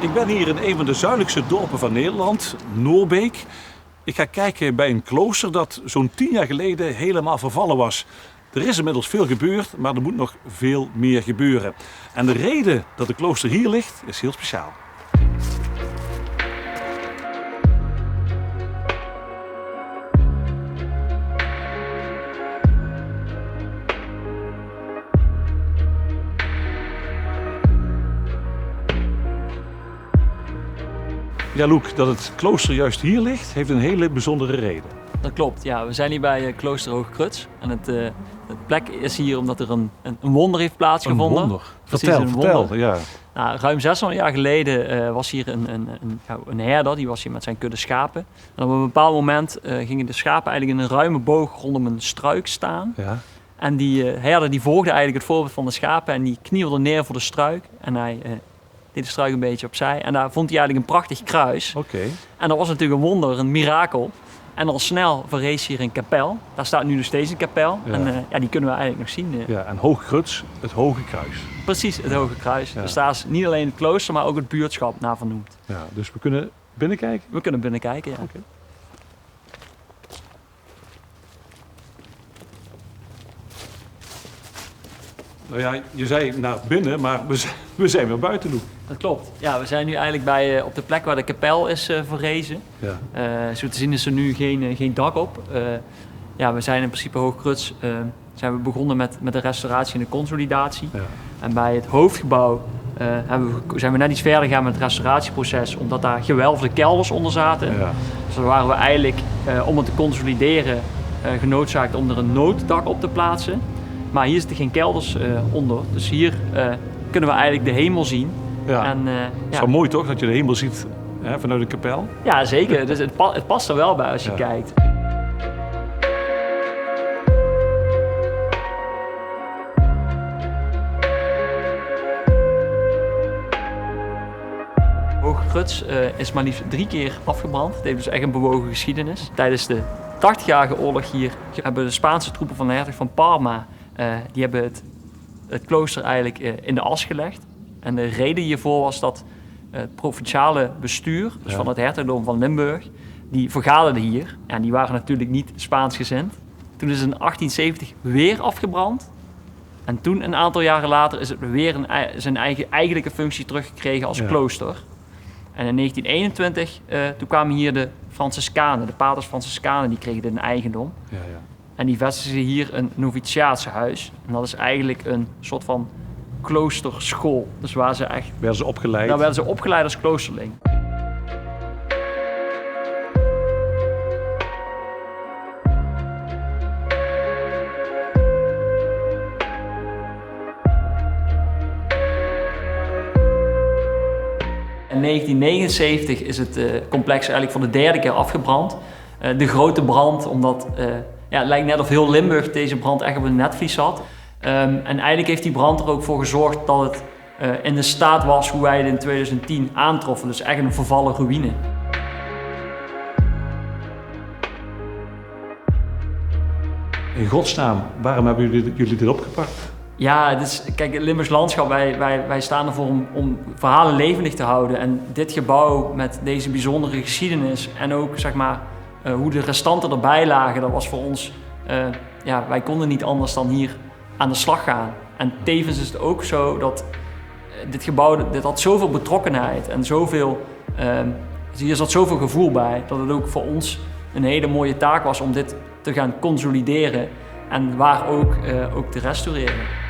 Ik ben hier in een van de zuidelijkste dorpen van Nederland, Noorbeek. Ik ga kijken bij een klooster dat zo'n 10 jaar geleden helemaal vervallen was. Er is inmiddels veel gebeurd, maar er moet nog veel meer gebeuren. En de reden dat het klooster hier ligt, is heel speciaal. Ja, Loek, dat het klooster juist hier ligt, heeft een hele bijzondere reden. Dat klopt, ja. We zijn hier bij klooster Hoogkruts. En het plek is hier omdat er een wonder heeft plaatsgevonden. Een wonder? Precies, Vertel, ja. Nou, ruim 600 jaar geleden was hier een herder, die was hier met zijn kudde schapen. En op een bepaald moment gingen de schapen eigenlijk in een ruime boog rondom een struik staan. Ja. En die herder die volgde eigenlijk het voorbeeld van de schapen en die knielde neer voor de struik. En hij deed de struik een beetje opzij. En daar vond hij eigenlijk een prachtig kruis. Oké. En dat was natuurlijk een wonder, een mirakel. En al snel verrees hier een kapel. Daar staat nu nog steeds een kapel. Ja. En die kunnen we eigenlijk nog zien. Ja, en Hoogkruts, het Hoge Kruis. Precies, het Hoge Kruis. Ja. Dus daar is niet alleen het klooster, maar ook het buurtschap naar vernoemd. Ja, dus we kunnen binnenkijken? We kunnen binnenkijken, ja. Oké. Nou ja, je zei naar binnen, maar we zijn weer buiten nu. Dat klopt. Ja, we zijn nu eigenlijk op de plek waar de kapel is verrezen. Ja. Zo te zien is er nu geen dak op. Ja, we zijn in principe Hoogkruts zijn we begonnen met de restauratie en de consolidatie. Ja. En bij het hoofdgebouw zijn we net iets verder gegaan met het restauratieproces, omdat daar gewelfde kelders onder zaten. Ja. Dus dan waren we eigenlijk, om het te consolideren, genoodzaakt om er een nooddak op te plaatsen. Maar hier zitten geen kelders onder, dus hier kunnen we eigenlijk de hemel zien. Ja. En, Het is wel mooi toch, dat je de hemel ziet vanuit de kapel? Ja, zeker. Dus het past er wel bij als je Ja. kijkt. Hoogkruts is maar liefst 3 keer afgebrand. Het heeft dus echt een bewogen geschiedenis. Tijdens de 80-jarige oorlog hier hebben de Spaanse troepen van de hertog van Parma die hebben het klooster eigenlijk in de as gelegd. En de reden hiervoor was dat het provinciale bestuur, dus van het hertogdom van Limburg, die vergaderde hier. En die waren natuurlijk niet Spaansgezind. Toen is het in 1870 weer afgebrand. En toen, een aantal jaren later, is het weer zijn eigenlijke functie teruggekregen als klooster. En in 1921, toen kwamen hier de Franciscanen, de paters Franciscanen, die kregen dit in eigendom. Ja, ja. En die vestigden hier een noviciatiehuis. En dat is eigenlijk een soort van kloosterschool. Dus waar ze echt... Werden ze opgeleid? Daar werden ze opgeleid als kloosterling. In 1979 is het complex eigenlijk voor de 3e keer afgebrand. De grote brand, omdat het lijkt net of heel Limburg deze brand echt op een netvlies zat. En eigenlijk heeft die brand er ook voor gezorgd dat het in de staat was hoe wij het in 2010 aantroffen. Dus echt een vervallen ruïne. In godsnaam, waarom hebben jullie dit opgepakt? Ja, kijk, het Limburgs landschap, wij staan ervoor om verhalen levendig te houden. En dit gebouw met deze bijzondere geschiedenis en ook zeg maar hoe de restanten erbij lagen, dat was voor ons, wij konden niet anders dan hier aan de slag gaan. En tevens is het ook zo dat dit gebouw, dit had zoveel betrokkenheid en zoveel, hier zat zoveel gevoel bij, dat het ook voor ons een hele mooie taak was om dit te gaan consolideren en waar ook te restaureren.